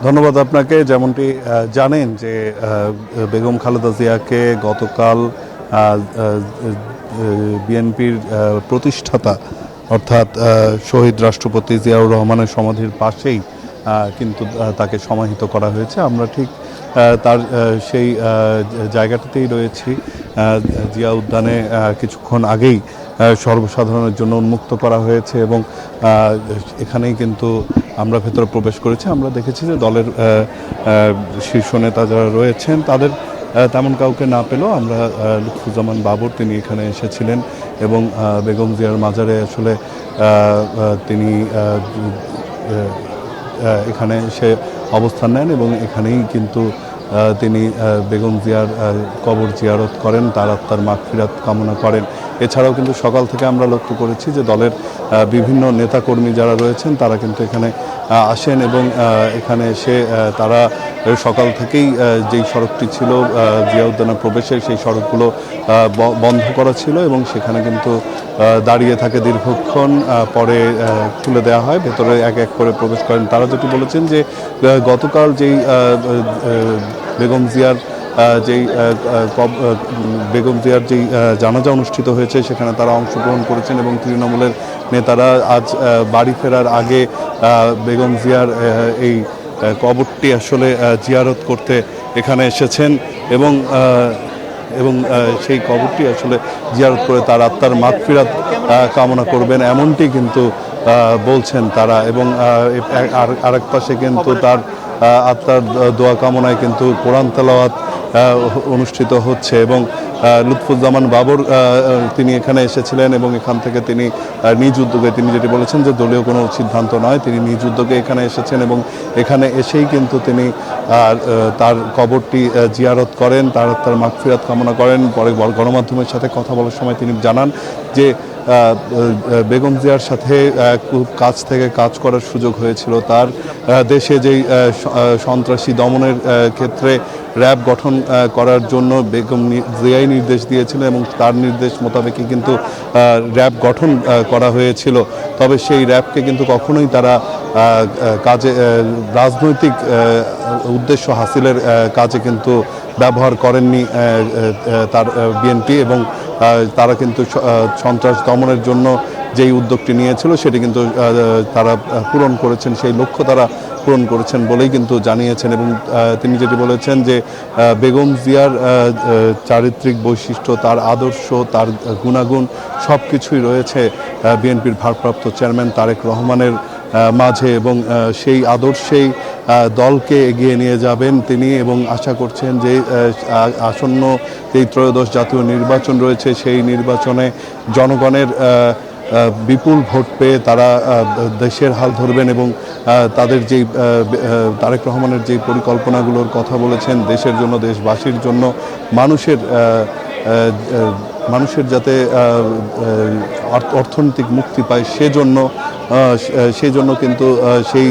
ধন্যবাদ আপনাকে। যেমনটি জানেন যে বেগম খালেদা জিয়াকে গতকাল বিএনপির প্রতিষ্ঠাতা অর্থাৎ শহীদ রাষ্ট্রপতি জিয়াউর রহমানের সমাধির পাশেই কিন্তু তাকে সমাহিত করা হয়েছে। আমরা ঠিক তার সেই জায়গাটাতেই রয়েছি। জিয়া উদ্যানে কিছুক্ষণ আগেই সর্বসাধারণের জন্য উন্মুক্ত করা হয়েছে এবং এখানেই কিন্তু আমরা ভেতরে প্রবেশ করেছি। আমরা দেখেছি যে দলের শীর্ষ নেতা যারা রয়েছেন তাদের তেমন কাউকে না পেলেও আমরা লুৎফুজ্জামান বাবর তিনি এখানে এসেছিলেন এবং বেগম জিয়ার মাজারে আসলে তিনি এখানে এসে অবস্থান নেন এবং এখানেই কিন্তু তিনি বেগম জিয়ার কবর জিয়ারত করেন, তার আত্মার মাগফিরাত কামনা করেন। এছাড়াও কিন্তু সকাল থেকে আমরা লক্ষ্য করেছি যে দলের বিভিন্ন নেতাকর্মী যারা রয়েছেন তারা কিন্তু এখানে আসেন এবং এখানে এসে তারা সকাল থেকেই যেই সড়কটি ছিল জিয়া উদ্যানে প্রবেশের সেই সড়কগুলো বন্ধ করা ছিল এবং সেখানে কিন্তু দাঁড়িয়ে থাকে দীর্ঘক্ষণ, পরে খুলে দেওয়া হয়, ভেতরে এক এক করে প্রবেশ করেন। তারা যেটি বলেছেন যে গতকাল যেই বেগম জিয়ার যেই বেগম জিয়ার যেই জানাজা অনুষ্ঠিত হয়েছে সেখানে তারা অংশগ্রহণ করেছেন এবং তৃণমূলের নেতারা আজ বাড়ি ফেরার আগে বেগম জিয়ার এই কবরটি আসলে জিয়ারত করতে এখানে এসেছেন এবং এবং সেই কবরটি আসলে জিয়ারত করে তার আত্মার মাগফিরাত কামনা করবেন এমনটি কিন্তু বলছেন তারা। এবং আরেক পাশে কিন্তু তার আত্মার দোয়া কামনায় কিন্তু কোরআন তেলাওয়াত অনুষ্ঠিত হচ্ছে এবং লুৎফুজ্জামান বাবর তিনি এখানে এসেছিলেন এবং এখান থেকে তিনি নিজ উদ্যোগে, তিনি যেটি বলেছেন যে দলীয় কোনো সিদ্ধান্ত নয়, তিনি নিজ উদ্যোগে এখানে এসেছেন এবং এখানে এসেই কিন্তু তিনি তার কবরটি জিয়ারত করেন, তার মাগফিরাত কামনা করেন। পরে গণমাধ্যমের সাথে কথা বলার সময় তিনি জানান যে বেগম জিয়ার সাথে খুব কাছ থেকে কাজ করার সুযোগ হয়েছিল তার। দেশে যেই সন্ত্রাসী দমনের ক্ষেত্রে র্যাব গঠন করার জন্য বেগম জিয়াই নির্দেশ দিয়েছিলেন এবং তার নির্দেশ মোতাবেকই কিন্তু র্যাব গঠন করা হয়েছিল। তবে সেই র্যাবকে কিন্তু কখনোই তারা কাজে রাজনৈতিক উদ্দেশ্য হাসিলের কাজে কিন্তু ব্যবহার করেননি তার বিএনপি এবং তারা কিন্তু সন্ত্রাস দমনের জন্য যেই উদ্যোগটি নিয়েছিল সেটি কিন্তু তারা পূরণ করেছেন, সেই লক্ষ্য তারা পূরণ করেছেন বলেই কিন্তু জানিয়েছেন। এবং তিনি যেটি বলেছেন যে বেগম জিয়ার চারিত্রিক বৈশিষ্ট্য, তার আদর্শ, তার গুণাগুণ সব কিছুই রয়েছে বিএনপির ভারপ্রাপ্ত চেয়ারম্যান তারেক রহমানের মাঝে এবং সেই আদর্শেই দলকে এগিয়ে নিয়ে যাবেন তিনি এবং আশা করছেন যে আসন্ন এই ত্রয়োদশ জাতীয় নির্বাচন রয়েছে সেই নির্বাচনে জনগণের বিপুল ভোট পেয়ে তারা দেশের হাল ধরবেন এবং তাদের যেই তারেক রহমানের যেই পরিকল্পনাগুলোর কথা বলেছেন দেশের জন্য, দেশবাসীর জন্য, মানুষের যাতে অর্থনৈতিক মুক্তি পায় সেজন্য কিন্তু সেই